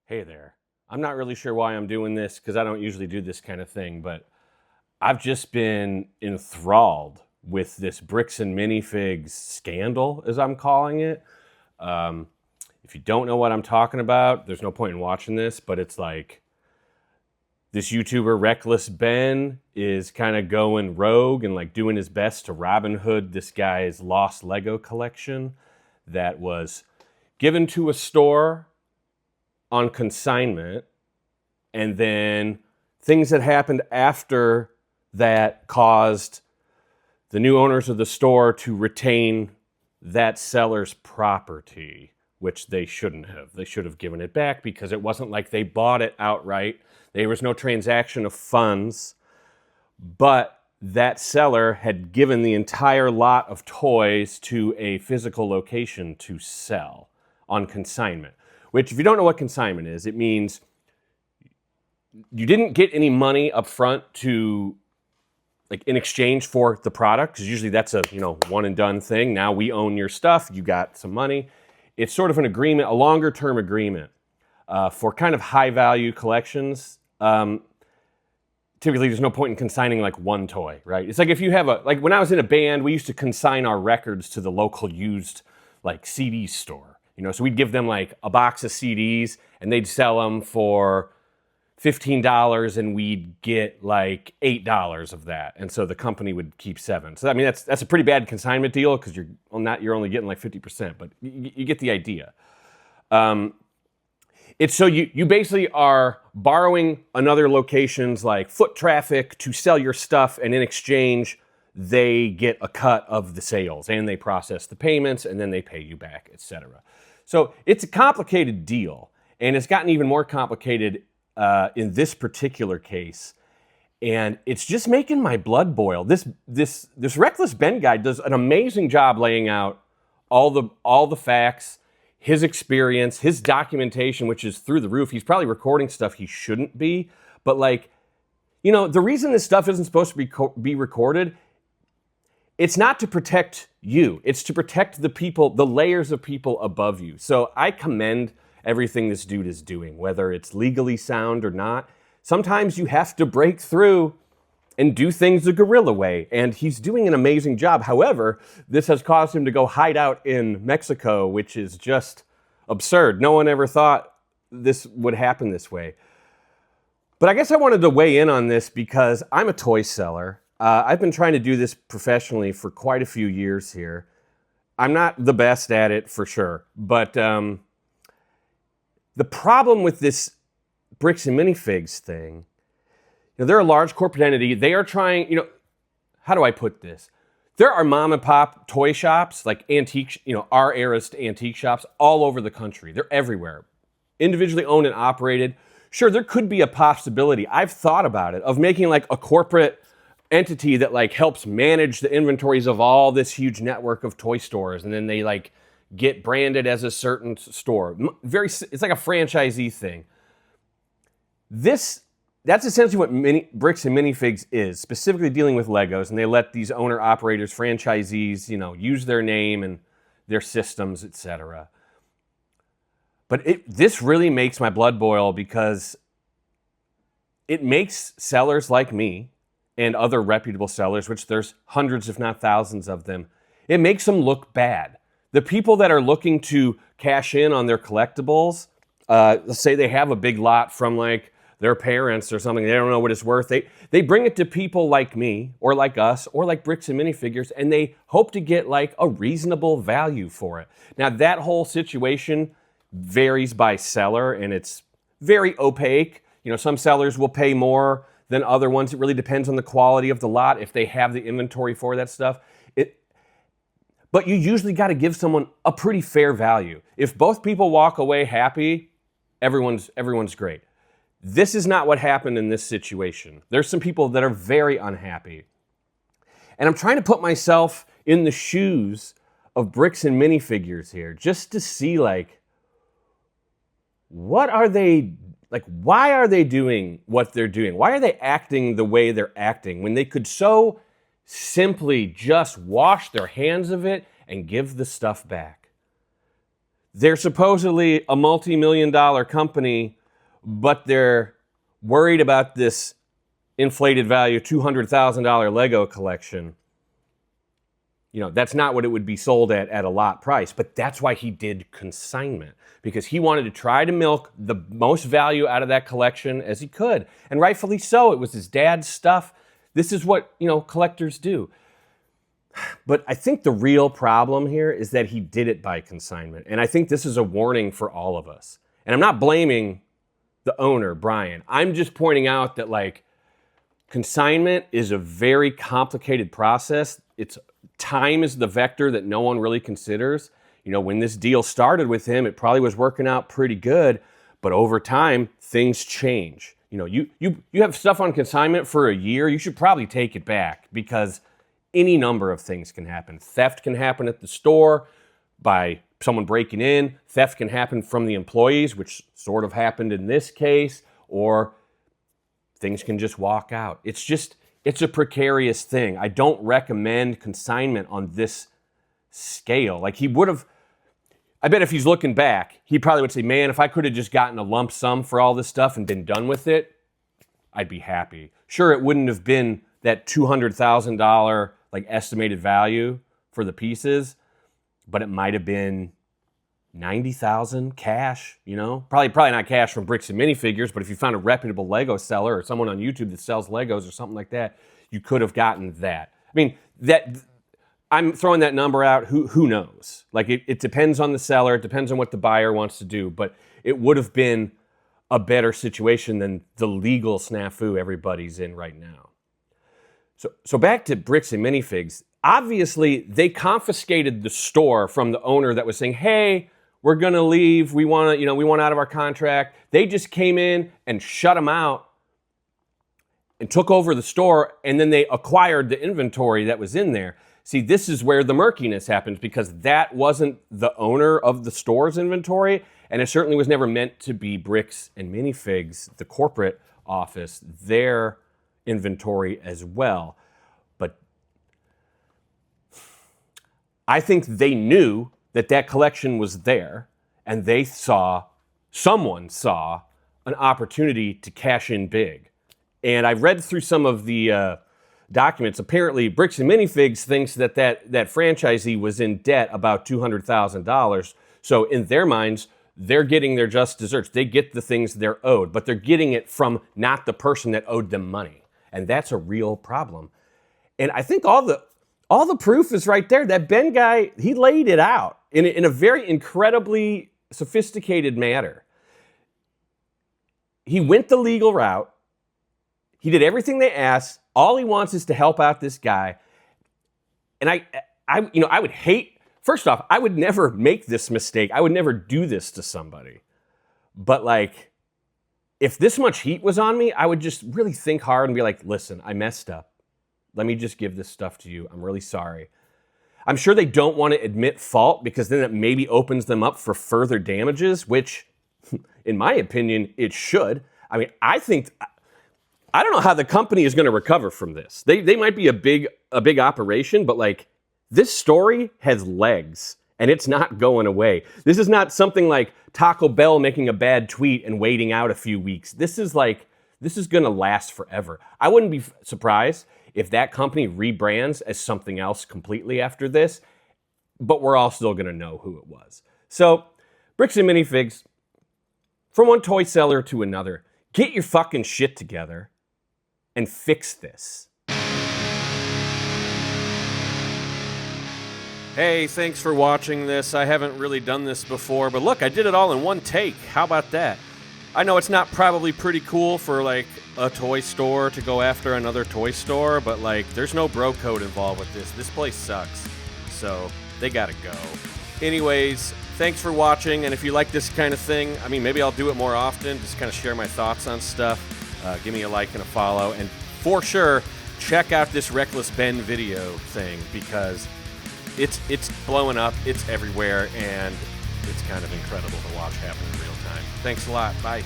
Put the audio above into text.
Hey there. I'm not really sure why I'm doing this because I don't usually do this kind of thing, but I've just been enthralled with this bricks and minifigs scandal, as I'm calling it. Um, if you don't know what I'm talking about, there's no point in watching this, but it's like this YouTuber Reckless Ben is kind of going rogue and like doing his best to Robin Hood this guy's lost Lego collection that was given to a store on consignment, and then things that happened after that caused the new owners of the store to retain that seller's property, which they shouldn't have. They should have given it back because it wasn't like they bought it outright. There was no transaction of funds, but that seller had given the entire lot of toys to a physical location to sell on consignment. Which, if you don't know what consignment is, it means you didn't get any money up front to, like, in exchange for the product, because usually that's a, one and done thing. Now we own your stuff, you got some money. It's sort of an agreement, a longer term agreement for kind of high value collections. Typically there's no point in consigning like one toy, right? It's like if you have like when I was in a band, we used to consign our records to the local used like CD store. So we'd give them like a box of CDs and they'd sell them for $15 and we'd get like $8 of that. And so the company would keep $7. So I mean, that's a pretty bad consignment deal because you're only getting like 50%, but you get the idea. It's so you basically are borrowing another location's like foot traffic to sell your stuff, and in exchange, they get a cut of the sales and they process the payments and then they pay you back, etc. So it's a complicated deal, and it's gotten even more complicated in this particular case, and it's just making my blood boil. This Reckless Ben guy does an amazing job laying out all the facts, his experience, his documentation, which is through the roof. He's probably recording stuff he shouldn't be, but the reason this stuff isn't supposed to be recorded, it's not to protect you. It's to protect the people, the layers of people above you. So I commend everything this dude is doing, whether it's legally sound or not. Sometimes you have to break through and do things the guerrilla way, and he's doing an amazing job. However, this has caused him to go hide out in Mexico, which is just absurd. No one ever thought this would happen this way. But I guess I wanted to weigh in on this because I'm a toy seller. I've been trying to do this professionally for quite a few years here. I'm not the best at it for sure, but the problem with this bricks and minifigs thing, they're a large corporate entity. They are trying, how do I put this? There are mom and pop toy shops, like antique, our era's antique shops all over the country. They're everywhere. Individually owned and operated. Sure, there could be a possibility, I've thought about it, of making like a corporate entity that like helps manage the inventories of all this huge network of toy stores, and then they like get branded as a certain store. It's like a franchisee thing. That's essentially what bricks and minifigs is, specifically dealing with Legos, and they let these owner-operators, franchisees, use their name and their systems, etc. But this really makes my blood boil because it makes sellers like me and other reputable sellers, which there's hundreds if not thousands of them, it makes them look bad. The people that are looking to cash in on their collectibles, let's say they have a big lot from like their parents or something, they don't know what it's worth. They bring it to people like me or like us or like bricks and minifigures, and they hope to get like a reasonable value for it. Now that whole situation varies by seller, and it's very opaque. Some sellers will pay more than other ones. It really depends on the quality of the lot, if they have the inventory for that stuff. But you usually got to give someone a pretty fair value. If both people walk away happy, everyone's great. This is not what happened in this situation. There's some people that are very unhappy. And I'm trying to put myself in the shoes of bricks and minifigures here, just to see what are they, why are they doing what they're doing? Why are they acting the way they're acting when they could so simply just wash their hands of it and give the stuff back? They're supposedly a multi-million-dollar company, but they're worried about this inflated value $200,000 Lego collection. You know, that's not what it would be sold at a lot price, but that's why he did consignment, because he wanted to try to milk the most value out of that collection as he could, and rightfully so. It was his dad's stuff. This is what, you know, collectors do. But I think the real problem here is that he did it by consignment, and I think this is a warning for all of us. And I'm not blaming the owner, Bryan. I'm just pointing out that, like, consignment is a very complicated process. Time is the vector that no one really considers. You know, when this deal started with him, it probably was working out pretty good, but over time, things change. You know, you have stuff on consignment for a year, you should probably take it back, because any number of things can happen. Theft can happen at the store by someone breaking in. Theft can happen from the employees, which sort of happened in this case, or things can just walk out. It's a precarious thing. I don't recommend consignment on this scale. Like, he would have, I bet if he's looking back, he probably would say, man, if I could have just gotten a lump sum for all this stuff and been done with it, I'd be happy. Sure, it wouldn't have been that $200,000 like estimated value for the pieces, but it might have been $90,000 cash, you know? Probably not cash from Bricks and Minifigures, but if you found a reputable Lego seller or someone on YouTube that sells Legos or something like that, you could have gotten that. I mean, I'm throwing that number out, who knows? Like, it depends on the seller, it depends on what the buyer wants to do, but it would have been a better situation than the legal snafu everybody's in right now. So back to Bricks and Minifigs. Obviously, they confiscated the store from the owner that was saying, hey, we're going to leave. We want out of our contract. They just came in and shut them out and took over the store, and then they acquired the inventory that was in there. See, this is where the murkiness happens, because that wasn't the owner of the store's inventory, and it certainly was never meant to be Bricks and Minifigs, the corporate office, their inventory as well. But I think they knew that collection was there, and someone saw an opportunity to cash in big. And I read through some of the documents. Apparently, Bricks and Minifigs thinks that franchisee was in debt about $200,000. So in their minds, they're getting their just desserts. They get the things they're owed, but they're getting it from not the person that owed them money. And that's a real problem. And I think all the proof is right there. That Ben guy, he laid it out in a very incredibly sophisticated manner. He went the legal route. He did everything they asked. All he wants is to help out this guy. And I would hate, first off, I would never make this mistake. I would never do this to somebody. But like, if this much heat was on me, I would just really think hard and be like, listen, I messed up. Let me just give this stuff to you. I'm really sorry. I'm sure they don't want to admit fault, because then it maybe opens them up for further damages, which, in my opinion, it should. I mean, I don't know how the company is going to recover from this. They might be a big operation, but like, this story has legs, and it's not going away. This is not something like Taco Bell making a bad tweet and waiting out a few weeks. This is going to last forever. I wouldn't be surprised if that company rebrands as something else completely after this, but we're all still going to know who it was. So, Bricks and Minifigs, from one toy seller to another, get your fucking shit together and fix this. Hey, thanks for watching this. I haven't really done this before, but look, I did it all in one take. How about that? I know it's not probably pretty cool for like a toy store to go after another toy store, but like, there's no bro code involved with this. This place sucks, so they gotta go. Anyways, thanks for watching, and if you like this kind of thing, I mean, maybe I'll do it more often, just kind of share my thoughts on stuff. Give me a like and a follow, and for sure, check out this Reckless Ben video thing, because it's blowing up, it's everywhere, and it's kind of incredible to watch happen in real time. Thanks a lot. Bye.